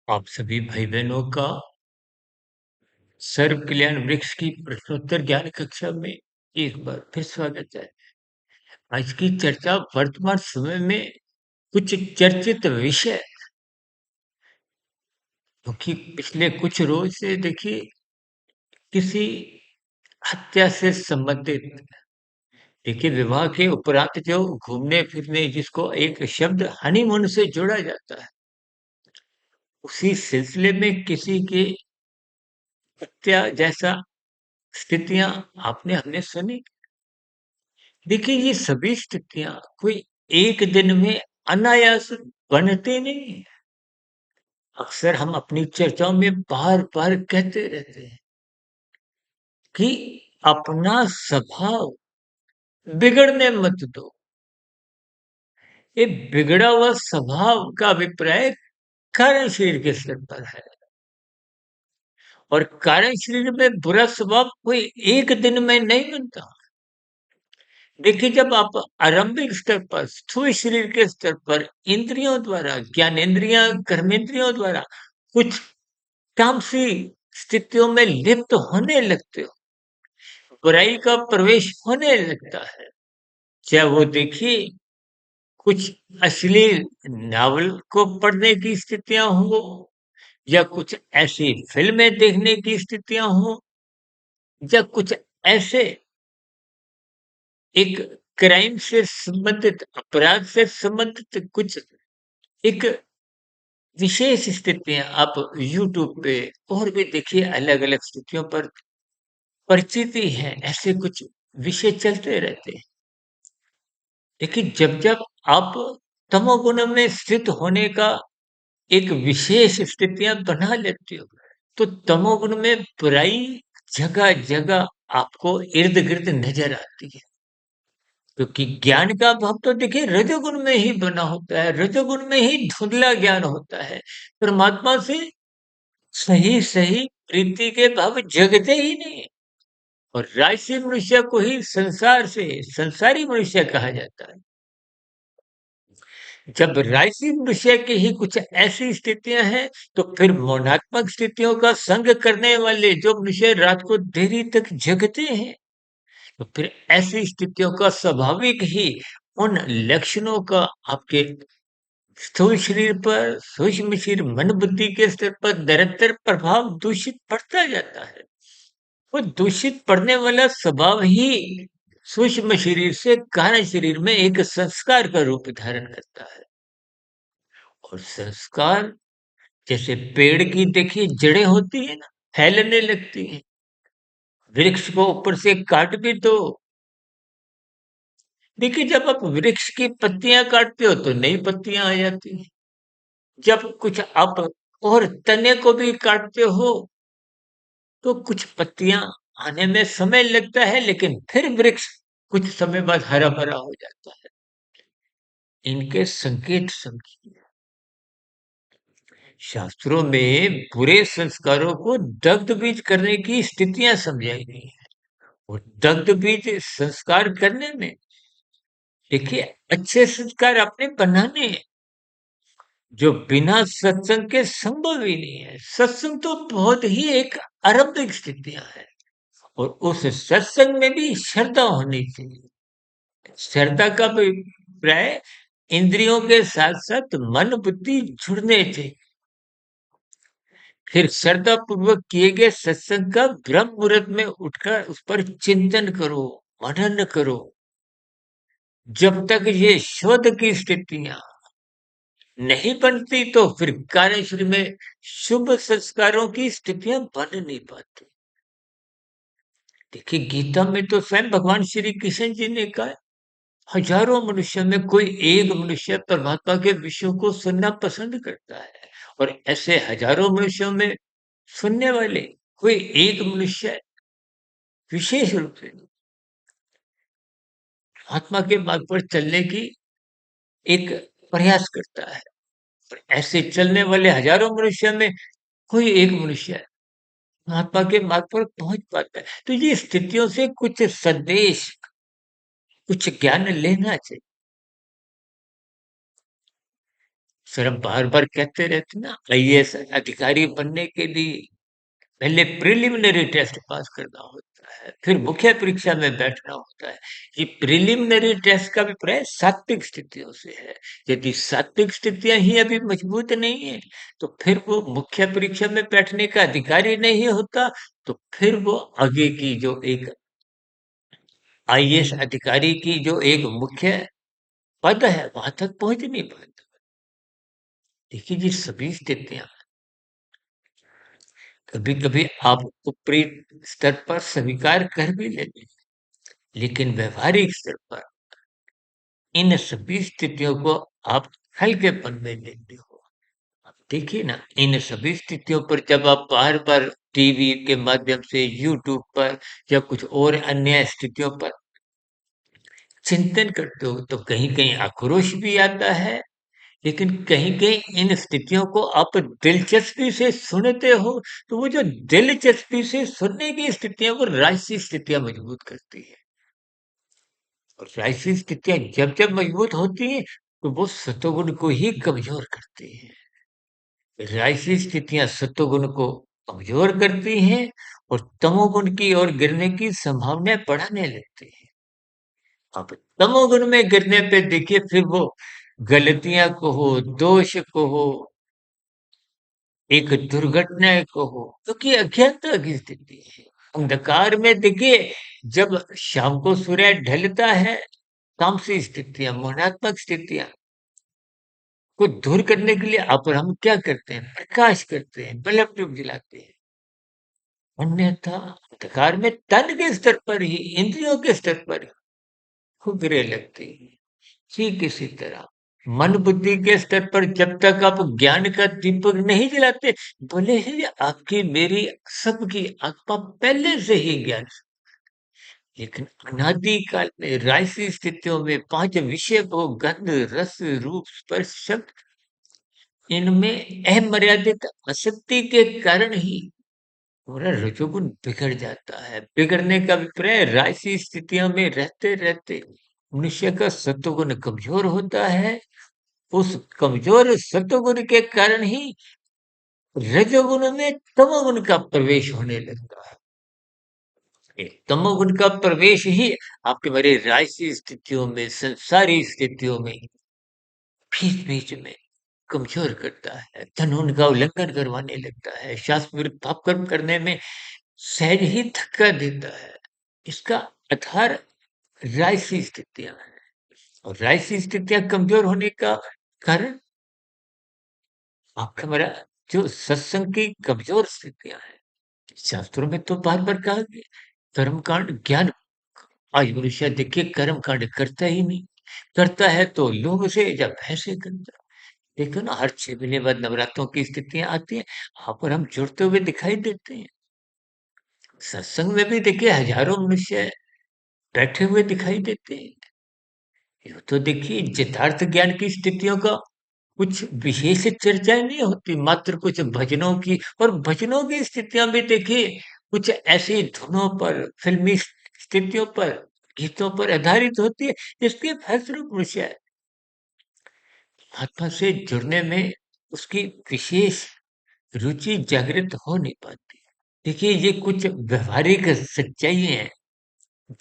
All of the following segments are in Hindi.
आप सभी भाई बहनों का सर्व कल्याण वृक्ष की प्रश्नोत्तर ज्ञान कक्षा में एक बार फिर स्वागत है। आज की चर्चा वर्तमान समय में कुछ चर्चित विषय, क्योंकि पिछले कुछ रोज से देखिए किसी हत्या से संबंधित, देखिए विवाह के उपरांत जो घूमने फिरने जिसको एक शब्द हनीमून से जोड़ा जाता है, उसी सिलसिले में किसी की हत्या जैसा स्थितियां आपने हमने सुनी। देखिए ये सभी स्थितियां कोई एक दिन में अनायास बनते नहीं है। अक्सर हम अपनी चर्चाओं में बार बार कहते रहते हैं कि अपना स्वभाव बिगड़ने मत दो। ये बिगड़ा हुआ स्वभाव का अभिप्राय कारण शरीर के स्तर पर है, और कारण शरीर में बुरा स्वभाव कोई एक दिन में नहीं बनता। देखिए जब आप आरंभिक स्तर पर स्थूल शरीर के स्तर पर इंद्रियों द्वारा, ज्ञानेन्द्रियां कर्मेंद्रियों द्वारा कुछ तामसी स्थितियों में लिप्त होने लगते हो, बुराई का प्रवेश होने लगता है। चाहे वो देखिए कुछ अश्लील नावल को पढ़ने की स्थितियां हो, या कुछ ऐसी फिल्में देखने की स्थितियां हो, या कुछ ऐसे एक क्राइम से संबंधित, अपराध से संबंधित कुछ एक विशेष स्थितियां आप यूट्यूब पे और भी देखिए अलग अलग स्थितियों पर परिचित ही हैं, ऐसे कुछ विषय चलते रहते हैं। लेकिन जब जब आप तमोगुण में स्थित होने का एक विशेष स्थितियां बना लेते हो, तो तमोगुण में बुराई जगह जगह आपको इर्द गिर्द नजर आती है। क्योंकि ज्ञान का भाव तो देखिए रजोगुण में ही बना होता है, रजोगुण में ही धुंधला ज्ञान होता है। परमात्मा से सही सही प्रीति के भाव जगते ही नहीं। और राजसी मनुष्य को ही संसार से संसारी मनुष्य कहा जाता है। जब राजसी मनुष्य की ही कुछ ऐसी स्थितियां हैं, तो फिर मौनात्मक स्थितियों का संग करने वाले जो मनुष्य रात को देरी तक जगते हैं, तो फिर ऐसी स्थितियों का स्वाभाविक ही उन लक्षणों का आपके स्थूल शरीर पर, सूक्ष्म शरीर मन बुद्धि के स्तर पर निरंतर प्रभाव दूषित पड़ता जाता है। वो दूषित पड़ने वाला स्वभाव ही सूक्ष्म शरीर से कारण शरीर में एक संस्कार का रूप धारण करता है। और संस्कार जैसे पेड़ की देखिए जड़ें होती है ना, फैलने लगती हैं। वृक्ष को ऊपर से काट भी दो, देखिए जब आप वृक्ष की पत्तियां काटते हो तो नई पत्तियां आ जाती हैं। जब कुछ आप और तने को भी काटते हो, तो कुछ पत्तियां आने में समय लगता है, लेकिन फिर वृक्ष कुछ समय बाद हरा भरा हो जाता है। इनके संकेत समझिए। शास्त्रों में बुरे संस्कारों को दग्ध बीज करने की स्थितियां समझाई गई हैं। और दग्ध बीज संस्कार करने में देखिए अच्छे संस्कार आपने बनाने हैं, जो बिना सत्संग के संभव ही नहीं है। सत्संग तो बहुत ही एक आरंभिक स्थितियां है, और उस सत्संग में भी श्रद्धा होनी चाहिए। श्रद्धा का अभिप्राय इंद्रियों के साथ साथ मन बुद्धि जुड़ने चाहिए। फिर श्रद्धा पूर्वक किए गए सत्संग का ब्रह्म मुहूर्त में उठकर उस पर चिंतन करो, मनन करो। जब तक ये शोध की स्थितियां नहीं बनती, तो फिर कार्यशरीर में शुभ संस्कारों की स्थितियां बन नहीं पाती। देखिए गीता में तो स्वयं भगवान श्री कृष्ण जी ने कहा, हजारों मनुष्य में कोई एक मनुष्य परमात्मा के विषयों को सुनना पसंद करता है, और ऐसे हजारों मनुष्यों में सुनने वाले कोई एक मनुष्य विशेष रूप से आत्मा के मार्ग पर चलने की एक प्रयास करता है। और ऐसे चलने वाले हजारों मनुष्य में कोई एक मनुष्य आत्मा के मार्ग पर पहुंच पाता है। तो ये स्थितियों से कुछ संदेश, कुछ ज्ञान लेना चाहिए। सर हम बार-बार कहते रहते हैं ना, आईएएस अधिकारी बनने के लिए पहले प्रिलिमिनरी टेस्ट पास करना होता है, फिर मुख्य परीक्षा में बैठना होता है। ये प्रिलिमिनरी टेस्ट का अभिप्राय सात्विक स्थितियों से है। यदि सात्विक स्थितियाँ ही अभी मजबूत नहीं है, तो फिर वो मुख्य परीक्षा में बैठने का अधिकारी नहीं होता, तो फिर वो आगे की जो एक आईएएस अधिकारी की जो एक मुख्य पद है, वहां तक पहुंच नहीं पाता। देखिए जी सभी स्थितियां कभी-कभी आप ऊपरी स्तर पर स्वीकार कर भी लेते हैं, लेकिन व्यावहारिक स्तर पर इन सभी स्थितियों को आप हल्केपन में लेते हो। आप देखिए ना, इन सभी स्थितियों पर जब आप बार-बार टीवी के माध्यम से, यूट्यूब पर या कुछ और अन्य स्थितियों पर चिंतन करते हो, तो कहीं-कहीं आक्रोश भी आता है, लेकिन कहीं-कहीं इन स्थितियों को आप दिलचस्पी से सुनते हो, तो वो जो दिलचस्पी से सुनने की स्थितियाँ, वो राजसी स्थितियाँ मजबूत करती है। और राजसी स्थितियाँ जब-जब मजबूत होती हैं, तो वो सतोगुण को ही कमज़ोर करती हैं। राजसी स्थितियाँ सतोगुण को कमज़ोर करती हैं और तमोगुण की ओर गिरने की संभावनाएँ बढ़ाने लगती हैं। अब तमोगुण में गिरने पे देखिए फिर वो गलतियाँ कहो, दोष कहो, एक दुर्घटना कहो, क्योंकि अज्ञानता की स्थिति है। अंधकार में देखिए जब शाम को सूर्य ढलता है, तामसी स्थितियाँ, मोहात्मक स्थितियाँ को दूर करने के लिए अब हम क्या करते हैं? प्रकाश करते हैं, बल्ब ट्यूब जलाते हैं। अन्यथा अंधकार में तन के स्तर पर ही, इंद्रियों के स्तर पर ही खुदरे लगती है। ठीक इसी तरह मन बुद्धि के स्तर पर जब तक आप ज्ञान का दीपक नहीं जलाते, भले ही आपकी मेरी सबकी आत्मा पहले से ही ज्ञान, लेकिन अनादि काल में राजसी स्थितियों में पांच विषय को गंध रस रूप स्पर्श शब्द, इनमें अमर्यादित आसक्ति के कारण ही पूरा रजोगुण बिगड़ जाता है। बिगड़ने का अभिप्राय राजसी स्थितियों में रहते रहते मनुष्य का सत्वगुण कमजोर होता है। उस कमजोर सत्वगुण के कारण ही रजोगुण में तमोगुण का प्रवेश होने लगता है। ये तमोगुण का प्रवेश ही आपके मेरे राजसी स्थितियों में, संसारी स्थितियों में बीच बीच में कमजोर करता है, कानून का उल्लंघन करवाने लगता है, शास्त्र विरुद्ध पाप कर्म करने में सहज ही धक्का देता है। इसका आधार राजसी स्थितियां हैं और राजसी स्थितियां कमजोर होने का कारण आपका मेरा जो सत्संग की कमजोर स्थितियां हैं। शास्त्रों में तो बार बार कहा गया कर्मकांड ज्ञान, आज मनुष्य देखिए कर्मकांड करता ही नहीं, करता है तो लोभ से या भय से करता है। देखो ना हर 6 महीने बाद नवरात्रों की स्थितियां आती हैं, वहां पर हम जुड़ते हुए दिखाई देते हैं। सत्संग में भी देखिए हजारों मनुष्य बैठे हुए दिखाई देते हैं। ये तो देखिए यथार्थ ज्ञान की स्थितियों का कुछ विशेष चर्चाएं नहीं होती, मात्र कुछ भजनों की, और भजनों की स्थितियां भी देखिए कुछ ऐसी धुनों पर, फिल्मी स्थितियों पर, गीतों पर आधारित होती है, जिसके फलस्वरूप मनुष्य आत्मा से जुड़ने में उसकी विशेष रुचि जागृत हो नहीं पाती। देखिए ये कुछ व्यवहारिक सच्चाई हैं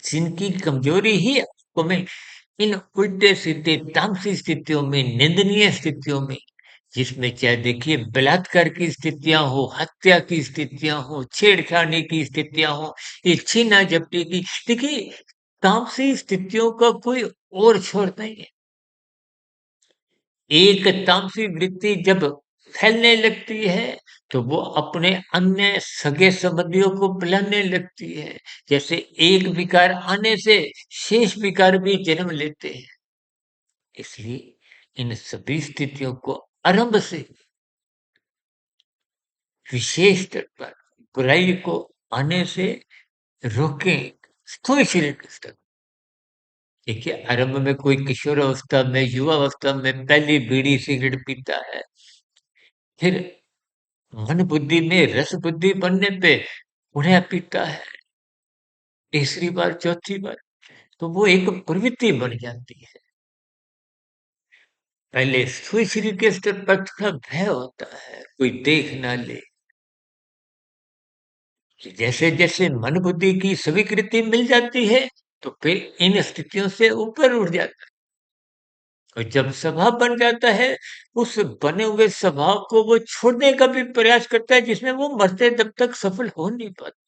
जिनकी कमजोरी ही आपको में इन उल्टे सीधे तामसी स्थितियों में, निंदनीय स्थितियों में, जिसमें चाहे देखिए बलात्कार की स्थितियां हो, हत्या की स्थितियां हो, छेड़खानी की स्थितियां हो, ये छीना झपटी की, देखिए तामसी स्थितियों का कोई और छोर नहीं है। एक तामसी वृत्ति जब फैलने लगती है, तो वो अपने अन्य सगे संबंधियों को बुलाने लगती है। जैसे एक विकार आने से शेष विकार भी जन्म लेते हैं। इसलिए इन सभी स्थितियों को आरंभ से विशेष स्तर पर बुराई को आने से रोकें, स्थूल शरीर के स्तर। देखिए आरंभ में कोई किशोर अवस्था में, युवा अवस्था में पहली बीड़ी सिगरेट पीता है, फिर मन बुद्धि में रस बुद्धि बनने पे उन्हें पीता है, तीसरी बार, चौथी बार, तो वो एक प्रवृत्ति बन जाती है। पहले सुई के स्तर पर थोड़ा भय होता है, कोई देख ना ले। कि जैसे-जैसे मन बुद्धि की स्वीकृति मिल जाती है, तो फिर इन स्थितियों से ऊपर उठ जाता है। और जब स्वभाव बन जाता है, उस बने हुए स्वभाव को वो छोड़ने का भी प्रयास करता है, जिसमें वो मरते दम तक सफल हो नहीं पाता।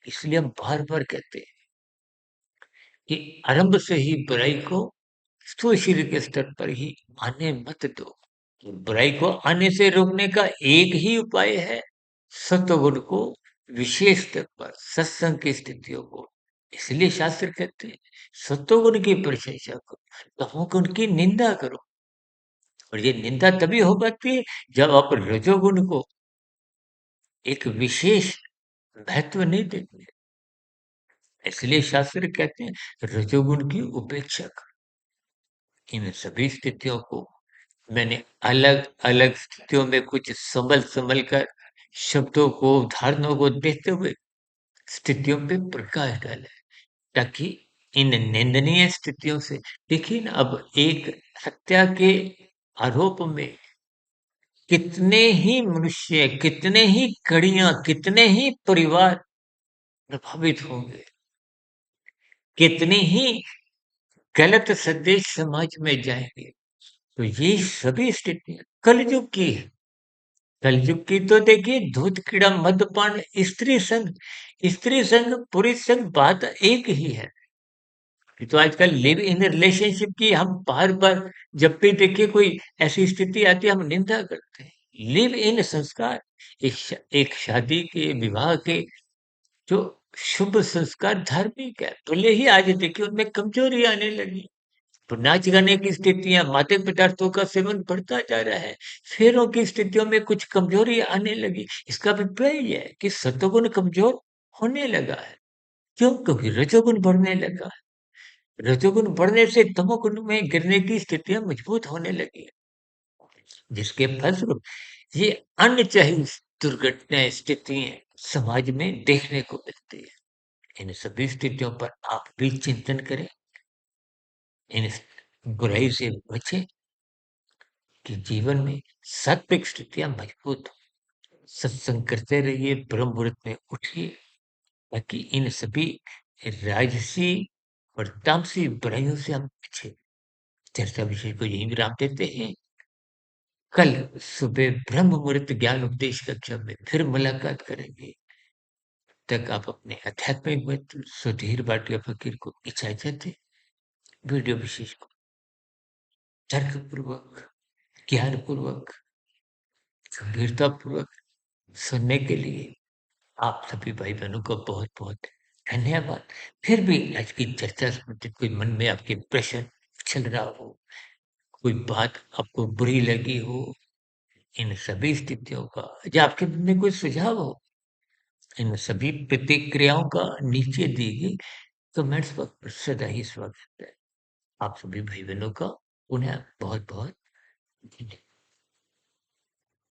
इसलिए हम बार-बार कहते हैं कि आरंभ से ही बुराई को स्थूल के स्तर पर ही आने मत दो। तो बुराई को आने से रोकने का एक ही उपाय है, सत्वगुण को विशेष स्तर पर सत्संग की स्थितियों को। इसलिए शास्त्र कहते हैं सत्वगुण की प्रशंसा करो, तमोगुण की निंदा करो। और ये निंदा तभी हो पाती है जब आप रजोगुण को एक विशेष महत्व नहीं देते। इसलिए शास्त्र कहते हैं रजोगुण की उपेक्षा करो। इन सभी स्थितियों को मैंने अलग-अलग स्थितियों में कुछ संभल-संभल कर शब्दों को, उदाहरणों को देते हुए स्थितियों पे प्रकाश डाला है, ताकि इन निंदनीय स्थितियों से देखिए ना अब एक हत्या के आरोप में कितने ही मनुष्य, कितने ही कड़ियाँ, कितने ही परिवार प्रभावित होंगे, कितने ही गलत संदेश समाज में जाएँगे। तो ये सभी स्थितियाँ कलयुग की है। कलयुग की तो देखिए दूध कीड़ा मद्यपान स्त्री संग पुरुष संग बात एक ही है। ये तो आजकल लिव इन रिलेशनशिप की हम बार बार जब भी देखिए कोई ऐसी स्थिति आती है हम निंदा करते हैं। लिव इन संस्कार एक शादी के विवाह के जो शुभ संस्कार धार्मिक है, भले ही आज देखिए उनमें कमजोरी आने लगी। तो नाच गाने की स्थितियाँ, मादक पदार्थों का सेवन बढ़ता जा रहा है, फेरों की स्थितियों में कुछ कमजोरी आने लगी। इसका अभिप्राय ये है कि सत्वगुण कमजोर होने लगा है। क्यों? क्योंकि रजोगुण बढ़ने लगा है। रजोगुण बढ़ने से तमोगुण में गिरने की स्थितियाँ मजबूत होने लगी है, जिसके फलस्वरूप ये अनचाही दुर्घटनाएँ, स्थितियाँ समाज में देखने को मिलती है। इन सभी स्थितियों पर आप भी चिंतन करें, इन बुराई से बचें कि जीवन में सात्विक स्थितियाँ मजबूत हों। सत्संग करते रहिए, ब्रह्म मुहूर्त में उठिए, ताकि इन सभी राजसी और तामसी बुराइयों से हम बचें। चर्चा विषय को यहीं विराम देते हैं। कल सुबह ब्रह्म मुहूर्त ज्ञान उपदेश कक्षा में फिर मुलाकात करेंगे। तक आप अपने आध्यात्मिक मित्र सुधीर भाटिया फकीर को इजाजत दें। वीडियो विशेष को तर्कपूर्वक, ज्ञानपूर्वक, गंभीरतापूर्वक सुनने के लिए आप सभी भाई-बहनों का बहुत-बहुत धन्यवाद। फिर भी आज की चर्चा से संबंधित कोई मन में आपके प्रश्न चल रहा हो, कोई बात आपको बुरी लगी हो, इन सभी स्थितियों का या आपके मन में कोई सुझाव हो, इन सभी प्रतिक्रियाओं का नीचे दी गई कमेंट्स बॉक्स पर सदा ही स्वागत है। आप सभी भाई-बहनों का पुनः बहुत-बहुत धन्यवाद।